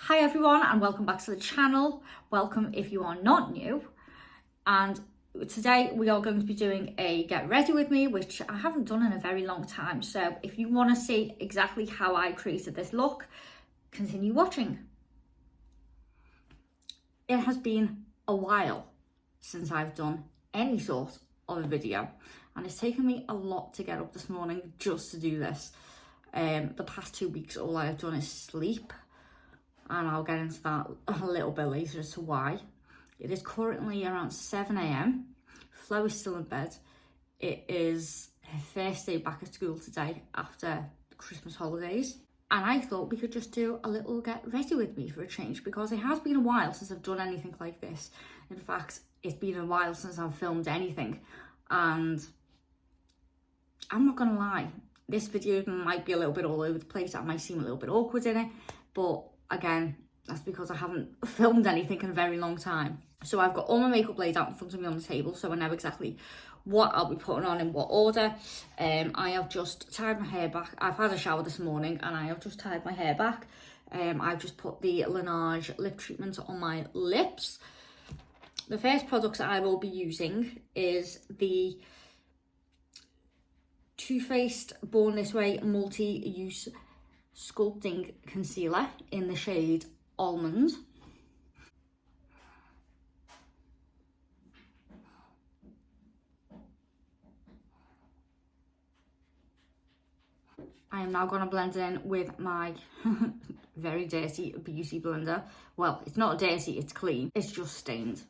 Hi everyone and welcome back to the channel. Welcome if you are not new. And today we are going to be doing a get ready with me, which I haven't done in a very long time. So if you want to see exactly how I created this look, continue watching. It has been a while since I've done any sort of a video, and it's taken me a lot to get up this morning just to do this. The past 2 weeks all I have done is sleep, and I'll get into that a little bit later as to why. It is currently around 7 a.m. Flo is still in bed. It is her first day back at school today after the Christmas holidays. And I thought we could just do a little get ready with me for a change, because it has been a while since I've done anything like this. In fact, it's been a while since I've filmed anything. And I'm not gonna lie, this video might be a little bit all over the place. I might seem a little bit awkward in it, but again, that's because I haven't filmed anything in a very long time. So I've got all my makeup laid out in front of me on the table, so I know exactly what I'll be putting on in what order. I have just tied my hair back. I've had a shower this morning and I have just tied my hair back. I've just put the Laneige lip treatment on my lips. The first product I will be using is the Too Faced Born This Way multi-use sculpting concealer in the shade Almond. I am now going to blend it in with my very dirty beauty blender. Well, it's not dirty, it's clean. It's just stained.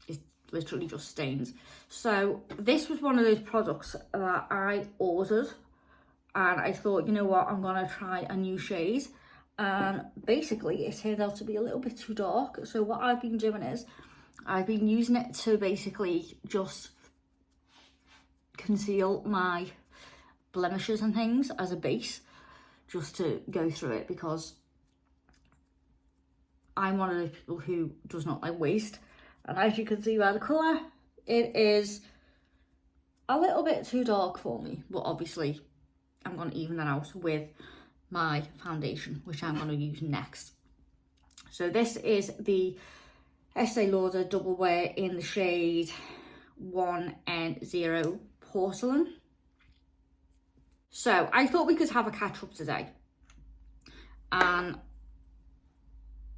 It's literally just stained. So this was one of those products that I ordered, and I thought, you know what, I'm going to try a new shade. And basically it turned out to be a little bit too dark. So what I've been doing is I've been using it to basically just conceal my blemishes and things as a base, just to go through it, because I'm one of those people who does not like waste. And as you can see by the colour, it is a little bit too dark for me, but obviously I'm going to even that out with my foundation, which I'm going to use next. So this is the Estee Lauder Double Wear in the shade 1N0 Porcelain. So I thought we could have a catch up today, and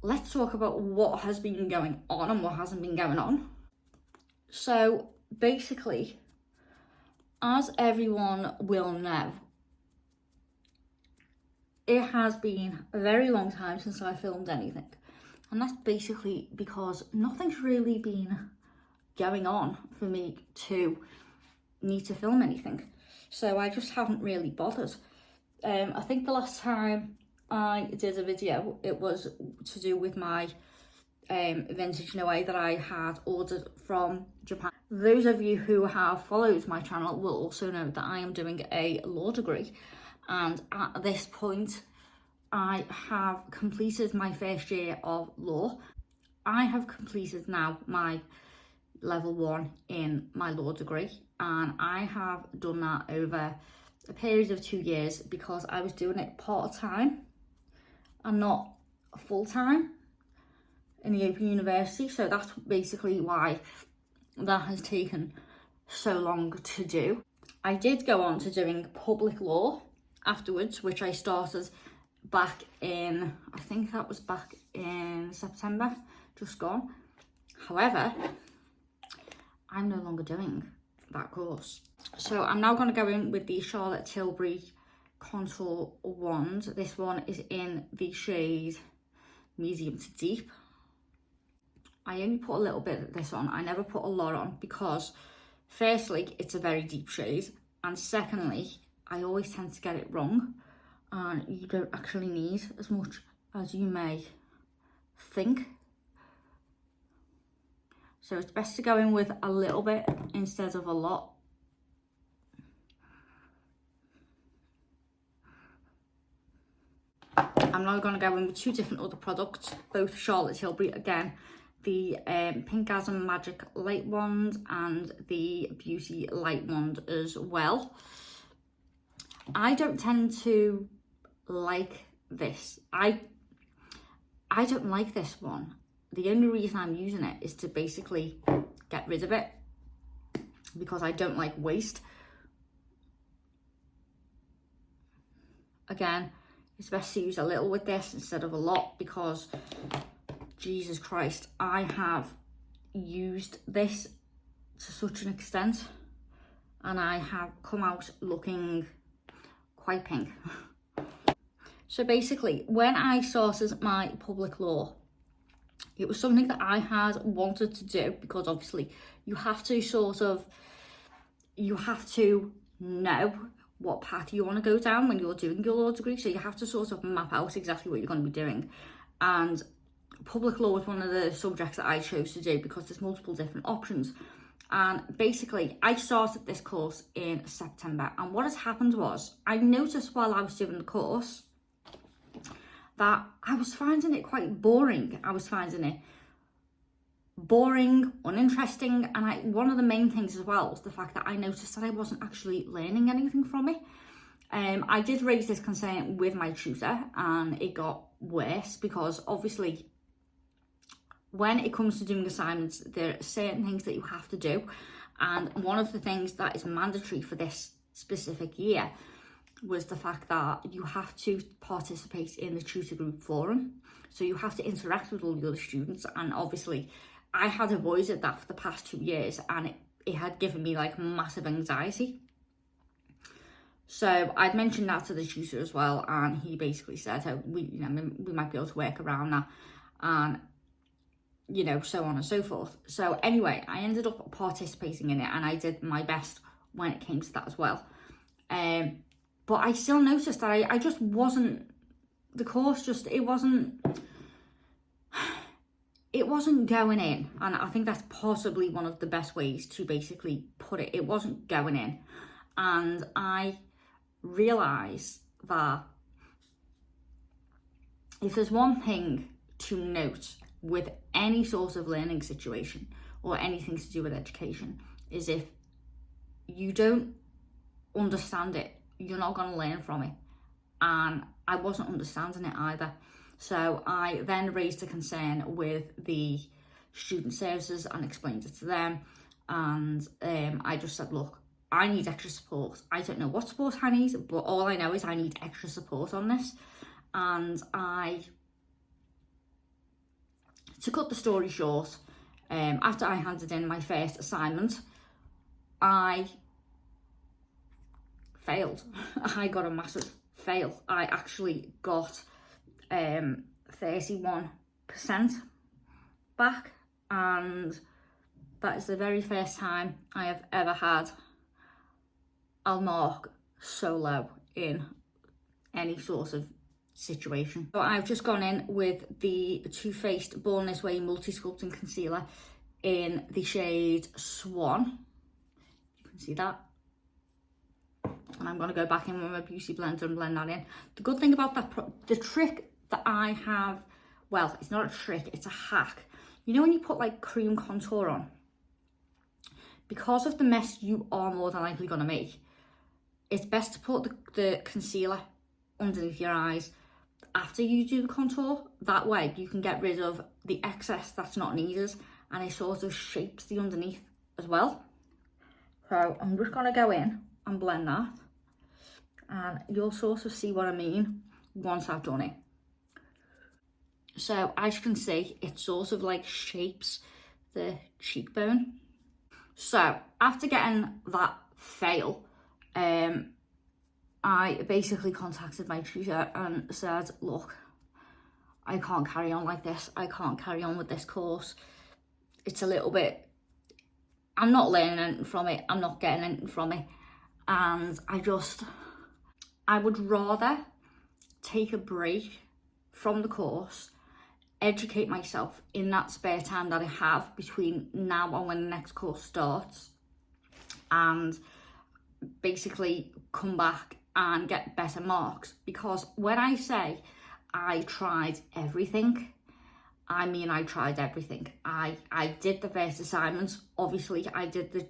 let's talk about what has been going on and what hasn't been going on. So basically, as everyone will know, it has been a very long time since I filmed anything. And that's basically because nothing's really been going on for me to need to film anything. So I just haven't really bothered. I think the last time I did a video, it was to do with my vintage Noe that I had ordered from Japan. Those of you who have followed my channel will also know that I am doing a law degree. And at this point, I have completed my first year of law. I have completed now my level 1 in my law degree, and I have done that over a period of 2 years because I was doing it part-time and not full-time in the Open University. So that's basically why that has taken so long to do. I did go on to doing public law afterwards, which I started back in, I think that was back in September, just gone. However, I'm no longer doing that course. So I'm now going to go in with the Charlotte Tilbury Contour Wand. This one is in the shade medium to deep. I only put a little bit of this on. I never put a lot on because firstly, it's a very deep shade, and secondly, I always tend to get it wrong, and you don't actually need as much as you may think. So it's best to go in with a little bit instead of a lot. I'm now going to go in with 2 different other products, both Charlotte Tilbury, again, the Pinkasm Magic Light Wand and the Beauty Light Wand as well. I don't tend to like this. I I don't like this one. The only reason I'm using it is to basically get rid of it, because I don't like waste. Again, it's best to use a little with this instead of a lot, because Jesus Christ, I have used this to such an extent and I have come out looking quite pink. So basically, when I started my public law, it was something that I had wanted to do, because obviously you have to know what path you want to go down when you're doing your law degree. So you have to sort of map out exactly what you're going to be doing. And public law was one of the subjects that I chose to do because there's multiple different options. And basically, I started this course in September. And what has happened was, I noticed while I was doing the course that I was finding it quite boring. I was finding it boring, uninteresting, and one of the main things as well was the fact that I noticed that I wasn't actually learning anything from it. I did raise this concern with my tutor, and it got worse, because obviously when it comes to doing assignments, there are certain things that you have to do, and one of the things that is mandatory for this specific year was the fact that you have to participate in the tutor group forum. So you have to interact with all the other students, and obviously I had avoided that for the past 2 years, and it had given me like massive anxiety. So I'd mentioned that to the tutor as well, and he basically said, oh, we might be able to work around that, and so on and so forth. So anyway, I ended up participating in it, and I did my best when it came to that as well. But I still noticed that I just wasn't, the course it wasn't going in. And I think that's possibly one of the best ways to basically put it. It wasn't going in. And I realised that if there's one thing to note with any sort of learning situation or anything to do with education, is if you don't understand it, you're not going to learn from it. And I wasn't understanding it either. So I then raised a concern with the student services and explained it to them. And I just said, look, I need extra support. I don't know what support I need, but all I know is I need extra support on this. And to cut the story short, after I handed in my first assignment, I failed. I got a massive fail. I actually got 31% back, and that is the very first time I have ever had a mark so low in any sort of situation. So I've just gone in with the Too Faced Born This Way Multi-Sculpting Concealer in the shade Swan. You can see that. And I'm going to go back in with my beauty blender and blend that in. The good thing about that, the trick that I have, well, it's not a trick, it's a hack. You know when you put like cream contour on, because of the mess you are more than likely going to make, it's best to put the concealer underneath your eyes after you do the contour. That way you can get rid of the excess that's not needed, and it sort of shapes the underneath as well. So I'm just going to go in and blend that, and you'll sort of see what I mean once I've done it. So as you can see, it sort of like shapes the cheekbone. So after getting that fail, I basically contacted my tutor and said, look, I can't carry on like this. I can't carry on with this course. It's a little bit, I'm not learning anything from it. I'm not getting anything from it. And I would rather take a break from the course, educate myself in that spare time that I have between now and when the next course starts, and basically come back and get better marks. Because when I say I tried everything, I mean I tried everything. I did the first assignments. Obviously I did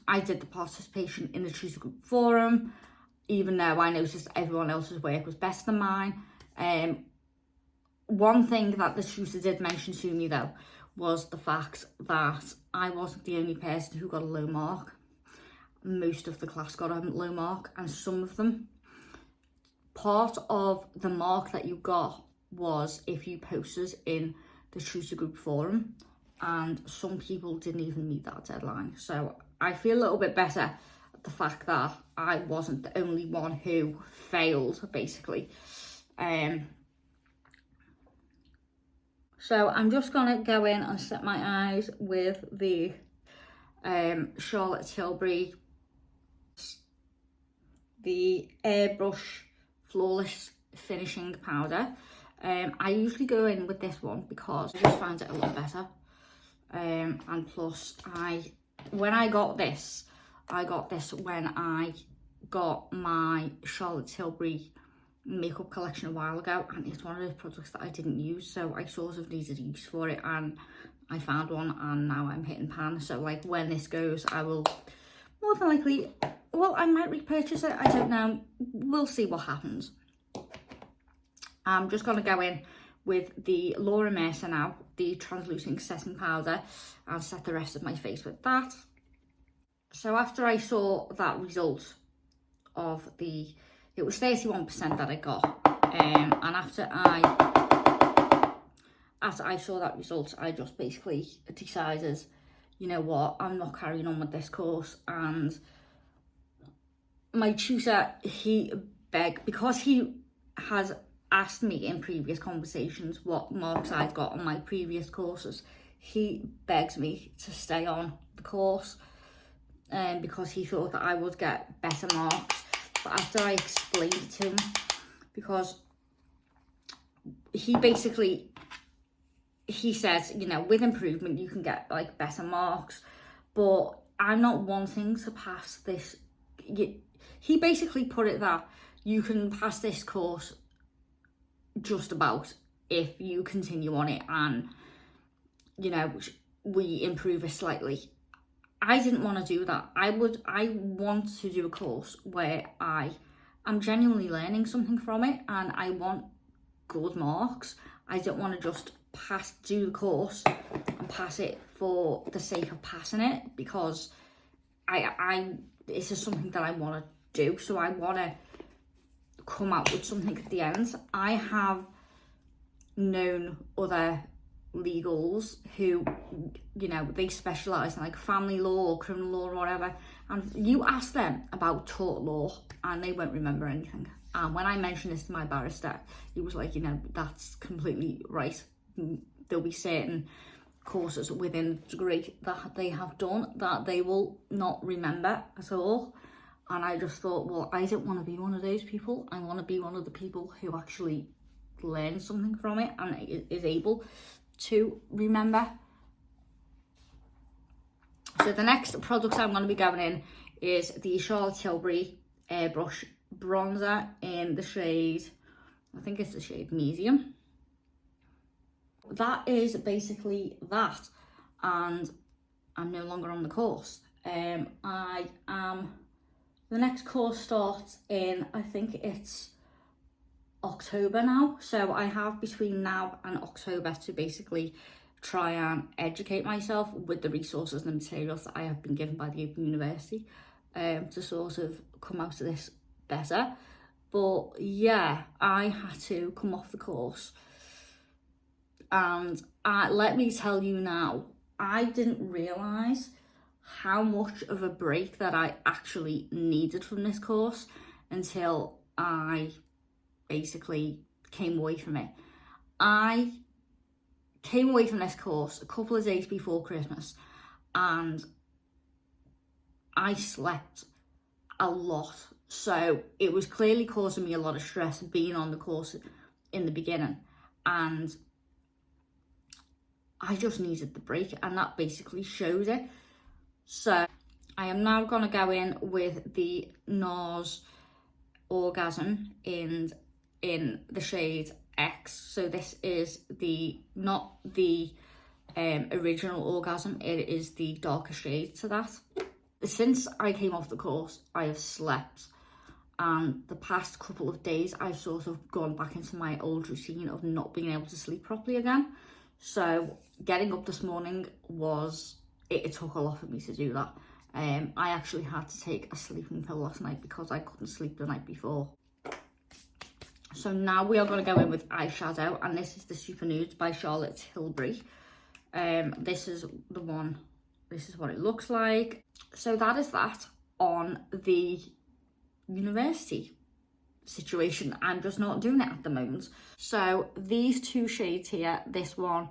I did the participation in the tutor group forum. even though I noticed everyone else's work was better than mine. One thing that the tutor did mention to me though was the fact that I wasn't the only person who got a low mark. Most of the class got a low mark, and some of them, part of the mark that you got was if you posted in the tutor group forum, and some people didn't even meet that deadline. So I feel a little bit better at the fact that I wasn't the only one who failed, basically. So I'm just gonna go in and set my eyes with the Charlotte Tilbury, the airbrush flawless finishing powder. I usually go in with this one because I just find it a lot better. And plus, when I got this when I got my Charlotte Tilbury makeup collection a while ago, and it's one of those products that I didn't use, so I sort of needed use for it, and I found one, and now I'm hitting pan. So like when this goes, I will more than likely, well, I might repurchase it, I don't know, we'll see what happens. I'm just going to go in with the Laura Mercer now, the translucent setting powder, and set the rest of my face with that. So after I saw that result of it was 31% that I got, and after I saw that result, I just basically decided, you know what, I'm not carrying on with this course. And my tutor, he begged, because he has asked me in previous conversations what marks I've got on my previous courses, he begs me to stay on the course, because he thought that I would get better marks. But after I explained it to him, because he says, you know, with improvement you can get like better marks, but I'm not wanting to pass this. He basically put it that you can pass this course just about if you continue on it and, you know, we improve it slightly. I didn't want to do that. I want to do a course where I am genuinely learning something from it, and I want good marks. I don't want to just do the course and pass it for the sake of passing it, because this is something that I want to do. So I want to come out with something at the end. I have known other legals who, you know, they specialise in like family law or criminal law or whatever, and you ask them about tort law and they won't remember anything. And when I mentioned this to my barrister, he was like, you know, that's completely right. There'll be certain courses within the degree that they have done that they will not remember at all. And I just thought, well, I don't want to be one of those people. I want to be one of the people who actually learns something from it and is able to remember. So the next product I'm going to be going in is the Charlotte Tilbury Airbrush Bronzer in the shade, I think it's the shade Medium. That is basically that, and I'm no longer on the course. The next course starts in, I think it's October now, so I have between now and October to basically try and educate myself with the resources and the materials that I have been given by the Open University, to sort of come out of this better. But yeah, I had to come off the course, and let me tell you now, I didn't realise how much of a break that I actually needed from this course until I basically came away from it. I came away from this course a couple of days before Christmas, and I slept a lot. So it was clearly causing me a lot of stress being on the course in the beginning, and I just needed the break, and that basically showed it. So I am now going to go in with the NARS Orgasm in the shade X. So this is not the original Orgasm, it is the darker shade to that. Since I came off the course, I have slept And the past couple of days, I've sort of gone back into my old routine of not being able to sleep properly again. So getting up this morning it took a lot for me to do that. I actually had to take a sleeping pill last night because I couldn't sleep the night before. So now we are going to go in with eyeshadow, and this is the Super Nudes by Charlotte Tilbury. This is the one, this is what it looks like. So that is that on the university situation. I'm just not doing it at the moment. So these two shades here, this one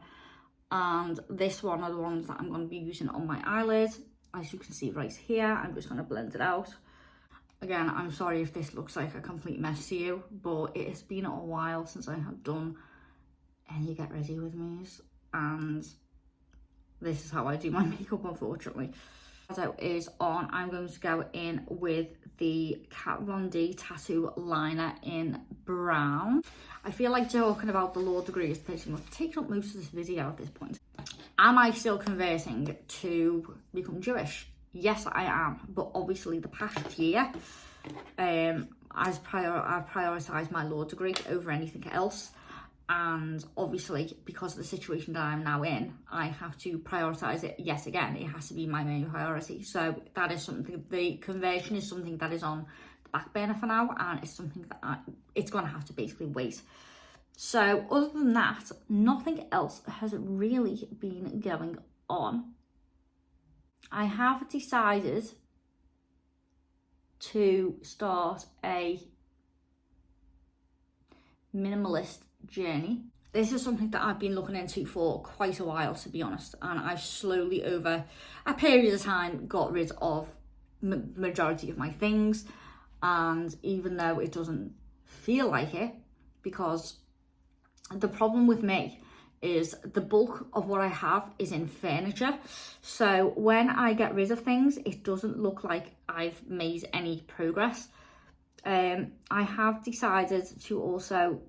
and this one, are the ones that I'm going to be using on my eyelid. As you can see right here, I'm just going to blend it out. Again, I'm sorry if this looks like a complete mess to you, but it has been a while since I have done any get ready with me's, and this is how I do my makeup, unfortunately. So is on, I'm going to go in with the Kat Von D tattoo liner in brown. I feel like talking about the law degree is pretty much taking up most of this video at this point. Am I still converting to become Jewish? Yes, I am, but obviously the past year, I've prioritised my law degree over anything else. And obviously, because of the situation that I'm now in, I have to prioritise it yet again. It has to be my main priority. So that is something, the conversion is something that is on the back burner for now, and it's something that it's going to have to basically wait. So other than that, nothing else has really been going on. I have decided to start a minimalist journey. This is something that I've been looking into for quite a while, to be honest, and I've slowly over a period of time got rid of majority of my things. And even though it doesn't feel like it, because the problem with me is the bulk of what I have is in furniture. So when I get rid of things, it doesn't look like I've made any progress. I have decided to also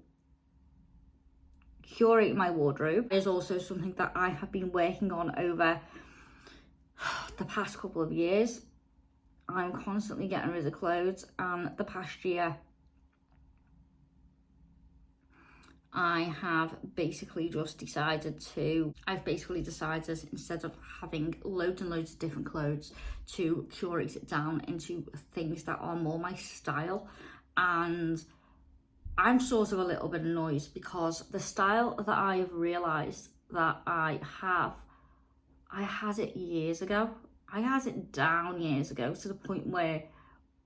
curate my wardrobe. It is also something that I have been working on over the past couple of years. I'm constantly getting rid of clothes, and the past year I have basically just decided instead of having loads and loads of different clothes, to curate it down into things that are more my style. And I'm sort of a little bit annoyed because the style that I've realised that I had it years ago. I had it down years ago, to the point where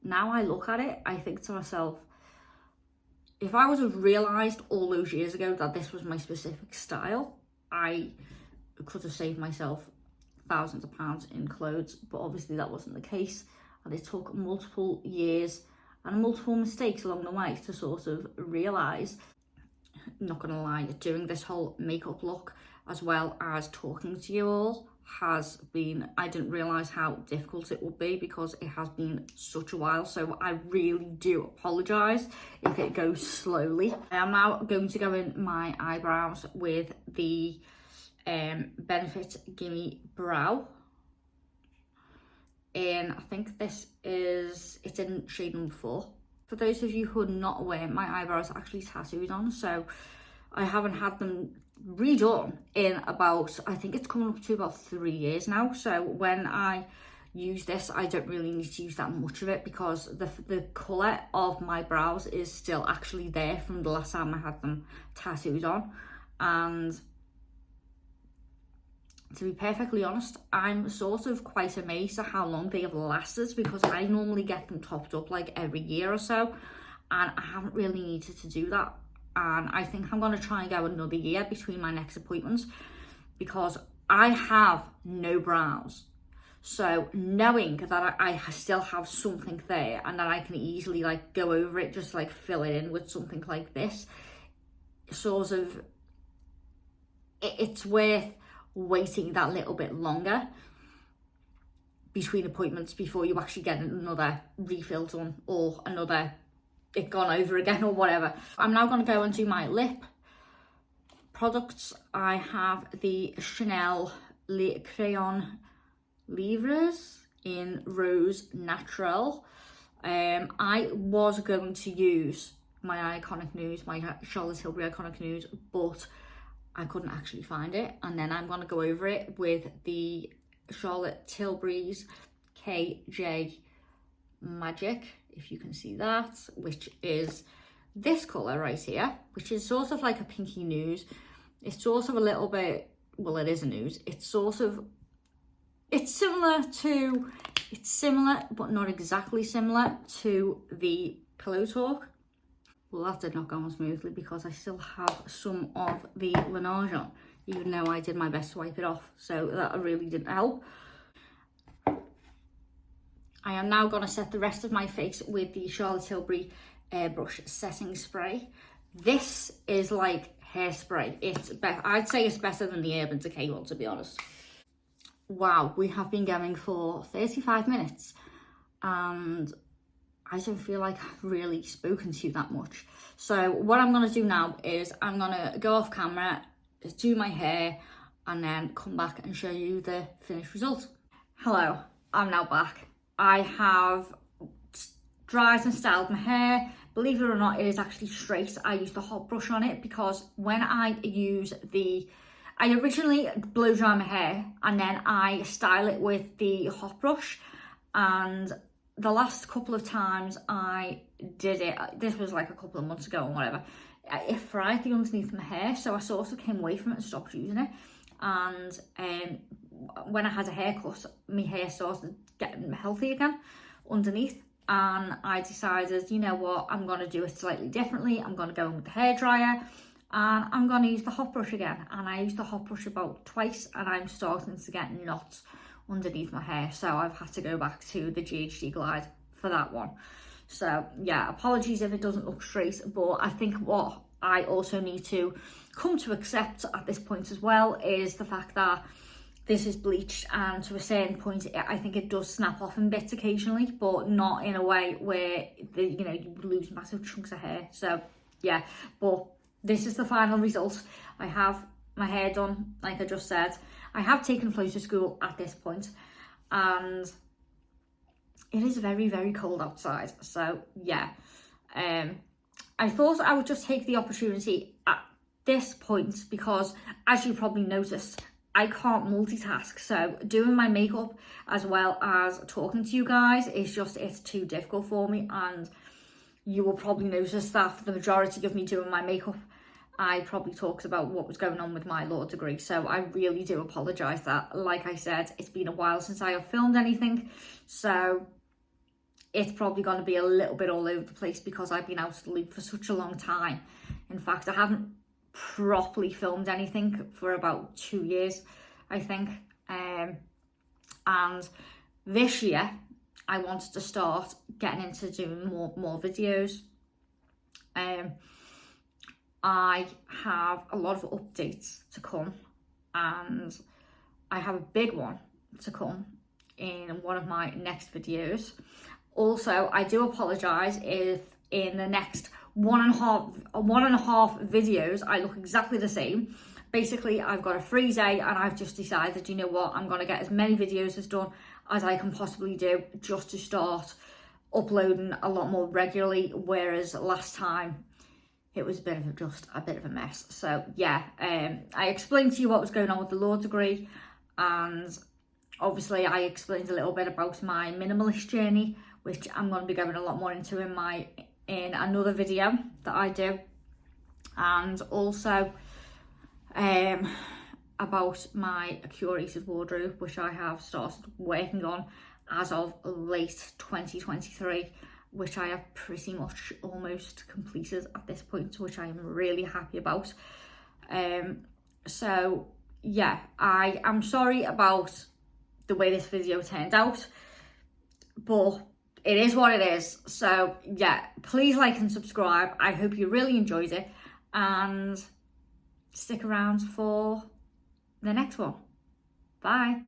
now I look at it, I think to myself, if I would have realised all those years ago that this was my specific style, I could have saved myself thousands of pounds in clothes, but obviously that wasn't the case, and it took multiple years and multiple mistakes along the way to sort of realise. Not gonna lie, doing this whole makeup look as well as talking to you all has been, I didn't realise how difficult it would be because it has been such a while, so I really do apologise if it goes slowly. I am now going to go in my eyebrows with the Benefit Gimme Brow, and I think it's in shade number 4. For those of you who are not aware, my eyebrows are actually tattooed on, so I haven't had them redone in about, I think it's coming up to about 3 years now. So when I use this, I don't really need to use that much of it because the colour of my brows is still actually there from the last time I had them tattooed on. And to be perfectly honest, I'm sort of quite amazed at how long they have lasted, because I normally get them topped up like every year or so, and I haven't really needed to do that. And I think I'm going to try and go another year between my next appointments, because I have no brows. So knowing that I still have something there and that I can easily like go over it, just like fill it in with something like this, sort of, it's worth waiting that little bit longer between appointments before you actually get another refill done or another it gone over again or whatever. I'm now going to go and do my lip products. I have the Chanel Crayon Livres in Rose Natural. I was going to use my Charlotte Tilbury Iconic Nude, but I couldn't actually find it. And then I'm going to go over it with the Charlotte Tilbury's KJ Magic, if you can see that, which is this colour right here, which is sort of like a pinky nude. It's sort of a little bit, well, it is a nude. It's similar, but not exactly similar to the Pillow Talk. Well, that did not go on smoothly because I still have some of the Laneige on, even though I did my best to wipe it off, so that really didn't help. I am now going to set the rest of my face with the Charlotte Tilbury Airbrush Setting Spray. This is like hairspray. I'd say it's better than the Urban Decay one, to be honest. Wow, we have been going for 35 minutes and I don't feel like I've really spoken to you that much. So what I'm going to do now is I'm going to go off camera, do my hair, and then come back and show you the finished result. Hello, I'm now back. I have dried and styled my hair. Believe it or not, it is actually straight. I used a hot brush on it because when I originally blow dry my hair and then I style it with the hot brush, and the last couple of times I did it, this was like a couple of months ago or whatever, it fried the underneath my hair, so I sort of came away from it and stopped using it. And when I had a haircut, my hair started getting healthy again underneath, and I decided, you know what, I'm going to do it slightly differently. I'm going to go in with the hairdryer and I'm going to use the hot brush again. And I used the hot brush about twice and I'm starting to get knots underneath my hair, so I've had to go back to the GHD Glide for that one. So yeah, apologies if it doesn't look straight, but I think what I also need to come to accept at this point as well is the fact that this is bleached, and to a certain point I think it does snap off in bits occasionally, but not in a way where you lose massive chunks of hair. So yeah, but this is the final result. I have my hair done, like I just said. I have taken Flo to school at this point, and it is very, very cold outside. So yeah, I thought I would just take the opportunity at this point because, as you probably noticed, I can't multitask. So doing my makeup as well as talking to you guys it's too difficult for me. And you will probably notice that for the majority of me doing my makeup, I probably talked about what was going on with my law degree. So I really do apologise that, like I said, it's been a while since I have filmed anything. So it's probably going to be a little bit all over the place because I've been out of the loop for such a long time. In fact, I haven't properly filmed anything for about 2 years, I think. And this year, I wanted to start getting into doing more videos. I have a lot of updates to come, and I have a big one to come in one of my next videos. Also, I do apologise if in the next one and a half videos I look exactly the same. Basically, I've got a free day and I've just decided, you know what, I'm going to get as many videos as done as I can possibly do just to start uploading a lot more regularly, whereas last time it was just a bit of a mess. So yeah, I explained to you what was going on with the law degree, and obviously I explained a little bit about my minimalist journey, which I'm going to be going a lot more into in another video that I do, and also about my curated wardrobe, which I have started working on as of late 2023, which I have pretty much almost completed at this point, which I am really happy about. So yeah, I am sorry about the way this video turned out, but it is what it is. So yeah, please like and subscribe. I hope you really enjoyed it, and stick around for the next one. Bye.